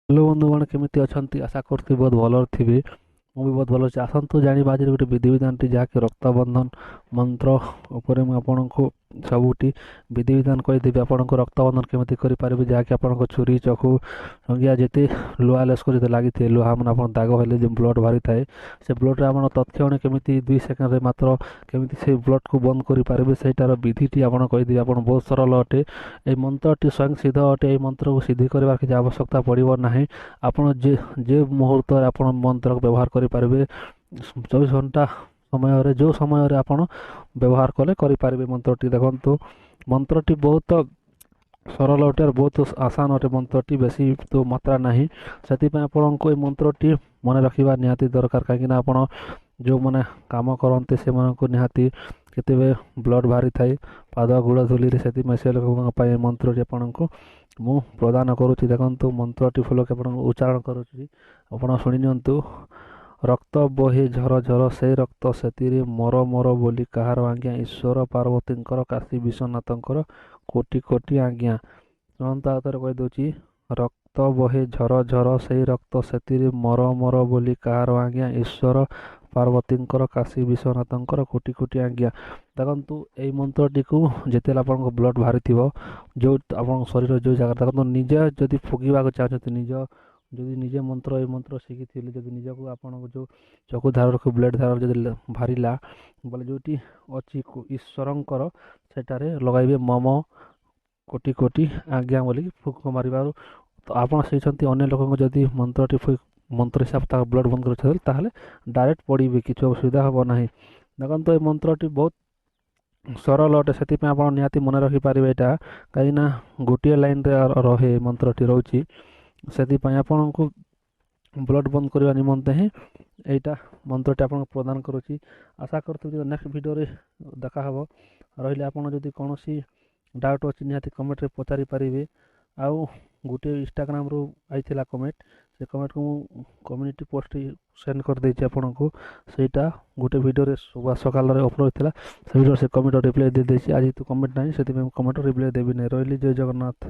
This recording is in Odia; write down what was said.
हेलो बंधुगण केमिति अछंती आशा करथि बहुत भलो थिबे। ମୁଁ ବି ବହୁତ ଭଲ ଅଛି। ଆସନ୍ତୁ ଜାଣିବା ଆଜିର ଗୋଟେ ବିଧିବିଧାନଟି ଯାହାକି ରକ୍ତବନ୍ଧନ ମନ୍ତ୍ର ଉପରେ ମୁଁ ଆପଣଙ୍କୁ ସବୁଟି ବିଧିବିଧାନ କହିଦେବି। ଆପଣଙ୍କୁ ରକ୍ତବନ୍ଧନ କେମିତି କରିପାରିବେ, ଯାହାକି ଆପଣଙ୍କ ଛୁରୀ ଚକ୍ଷୁ ରଙ୍ଗିଆ ଯେତେ ଲୁହା ଲେସ୍କ ଯେତେ ଲାଗିଥାଏ, ଲୁହା ମାନେ ଆପଣ ଦାଗ ହେଲେ ଯେଉଁ ବ୍ଲଡ଼ ବାହାରିଥାଏ, ସେ ବ୍ଲଡ଼ରେ ଆପଣ ତତ୍କ୍ଷଣ କେମିତି 2 ସେକେଣ୍ଡରେ ମାତ୍ର କେମିତି ସେ ବ୍ଲଡ଼କୁ ବନ୍ଦ କରିପାରିବେ ସେଇଟାର ବିଧିଟି ଆପଣ କହିଦେବି। ଆପଣ ବହୁତ ସରଳ ଅଟେ। ଏହି ମନ୍ତ୍ରଟି ସ୍ୱୟଂ ସିଦ୍ଧ ଅଟେ। ଏହି ମନ୍ତ୍ରକୁ ସିଦ୍ଧି କରିବାର କିଛି ଆବଶ୍ୟକତା ପଡ଼ିବ ନାହିଁ। ଆପଣ ଯେ ମୁହୂର୍ତ୍ତରେ ଆପଣ ମନ୍ତ୍ରକୁ ବ୍ୟବହାର କରିପାରିବେ, 24 ଘଣ୍ଟା ସମୟରେ ଯେଉଁ ସମୟରେ ଆପଣ ବ୍ୟବହାର କଲେ କରିପାରିବେ ମନ୍ତ୍ରଟି। ଦେଖନ୍ତୁ, ମନ୍ତ୍ରଟି ବହୁତ ସରଳ ଅଟେ ଆଉ ବହୁତ ଆସାନ ଅଟେ। ମନ୍ତ୍ରଟି ବେଶୀ ତ ମାତ୍ରା ନାହିଁ, ସେଥିପାଇଁ ଆପଣଙ୍କୁ এই ମନ୍ତ୍ରଟି ମନେ ରଖିବା ନିହାତି ଦରକାର। କାହିଁକିନା ଆପଣ ଯେଉଁମାନେ କାମ କରନ୍ତି ସେମାନଙ୍କୁ ନିହାତି କେତେବେଳେ ବ୍ଲଡ଼ ବାହାରିଥାଏ ପାଦ ଗୋଡ଼ ଧୂଳିରେ, ସେଥିପାଇଁ ସେ ଲୋକଙ୍କ ପାଇଁ এই ମନ୍ତ୍ରଟି ଆପଣଙ୍କୁ ମୁଁ ପ୍ରଦାନ କରୁଛି। ଦେଖନ୍ତୁ, ମନ୍ତ୍ରଟି ଫୁଲକେ ଆପଣଙ୍କୁ ଉଚ୍ଚାରଣ କରୁଛି, ଆପଣ ଶୁଣି ନିଅନ୍ତୁ। ରକ୍ତ ବହେ ଝର ଝର ସେଇ ରକ୍ତ ସେଥିରେ ମର ମର ବୋଲି କାହାର ଆଜ୍ଞା, ଈଶ୍ୱର ପାର୍ବତୀଙ୍କର କାଶୀ ବିଶ୍ୱନାଥଙ୍କର କୋଟି କୋଟି ଆଜ୍ଞା। ଶୁଣନ୍ତୁ, ଆଉଥରେ କହିଦେଉଛି। ରକ୍ତ ବହେ ଝର ଝର ସେଇ ରକ୍ତ ସେଥିରେ ମର ମର ବୋଲି କାହାର ଆଜ୍ଞା, ଈଶ୍ୱର ପାର୍ବତୀଙ୍କର କାଶୀ ବିଶ୍ୱନାଥଙ୍କର କୋଟି କୋଟି ଆଜ୍ଞା। ଦେଖନ୍ତୁ, ଏଇ ମନ୍ତ୍ରଟିକୁ ଯେତେବେଳେ ଆପଣଙ୍କ ବ୍ଲଡ଼ ବାହାରିଥିବ, ଯେଉଁ ଆପଣଙ୍କ ଶରୀର ଯେଉଁ ଜାଗାରେ, ଦେଖନ୍ତୁ ନିଜେ ଯଦି ଫୁକିବାକୁ ଚାହୁଁଛନ୍ତି, ଯଦି ନିଜେ ଏଇ ମନ୍ତ୍ର ଶିଖିଥିଲେ, ଯଦି ନିଜକୁ ଆପଣଙ୍କ ଯେଉଁ ଚକ୍ଷୁ ଧାରକୁ ବ୍ଲେଡ଼ ଧାର ଯଦି ବାହାରିଲା ବୋଲେ ଯେଉଁଠି ଅଛି ଈଶ୍ୱରଙ୍କର, ସେଠାରେ ଲଗାଇବେ ମମ କୋଟି କୋଟି ଆଜ୍ଞା ବୋଲିକି ଫୁକ ମାରିବାରୁ ତ ଆପଣ ସେଇଛନ୍ତି। ଅନ୍ୟ ଲୋକଙ୍କୁ ଯଦି ମନ୍ତ୍ର ହିସାବରେ ତାଙ୍କ ବ୍ଲଡ଼ ବନ୍ଦ କରୁଛନ୍ତି, ତାହେଲେ ଡାଇରେକ୍ଟ ପଡ଼ିବେ, କିଛି ଅସୁବିଧା ହେବ ନାହିଁ। ଦେଖନ୍ତୁ, এই ମନ୍ତ୍ରଟି ବହୁତ ସରଳ ଅଟେ, ସେଥିପାଇଁ ଆପଣ ନିହାତି ମନେ ରଖିପାରିବେ ଏଇଟା। କାହିଁକିନା ଗୋଟିଏ ଲାଇନ୍ରେ ରହେ ମନ୍ତ୍ରଟି ରହୁଛି, ସେଥିପାଇଁ ଆପଣଙ୍କୁ ବ୍ଲଡ଼ ବନ୍ଦ କରିବା ନିମନ୍ତେ ହିଁ এইটা ମନ୍ତ୍ରଟି ଆପଣଙ୍କୁ ପ୍ରଦାନ କରୁଛି। ଆଶା କରୁଥିବି ଯେ ନେକ୍ସଟ ଭିଡ଼ିଓରେ ଦେଖା ହେବ। ରହିଲେ ଆପଣ ଯଦି କୌଣସି ଡାଉଟ୍ ଅଛି ନିହାତି କମେଣ୍ଟରେ ପଚାରି ପାରିବେ। ଆଉ ଗୋଟିଏ ଇନଷ୍ଟାଗ୍ରାମରୁ ଆଇଥିଲା କମେଣ୍ଟ, ସେ କମେଣ୍ଟକୁ ମୁଁ କମ୍ୟୁନିଟି ପୋଷ୍ଟ ସେଣ୍ଡ କରିଦେଇଛି ଆପଣଙ୍କୁ। ସେଇଟା ଗୋଟେ ଭିଡ଼ିଓରେ ସକାଳରେ ଅପଲୋଡ଼ ଥିଲା, ସେ ଭିଡ଼ିଓରେ ସେ କମେଣ୍ଟର ରିପ୍ଲାଏ ଦେଇଦେଇଛି। ଆଜି ତ କମେଣ୍ଟ ନାହିଁ, ସେଥିପାଇଁ ମୁଁ କମେଣ୍ଟର ରିପ୍ଲାଏ ଦେବି ନାହିଁ। ରହିଲି, ଜୟ ଜଗନ୍ନାଥ।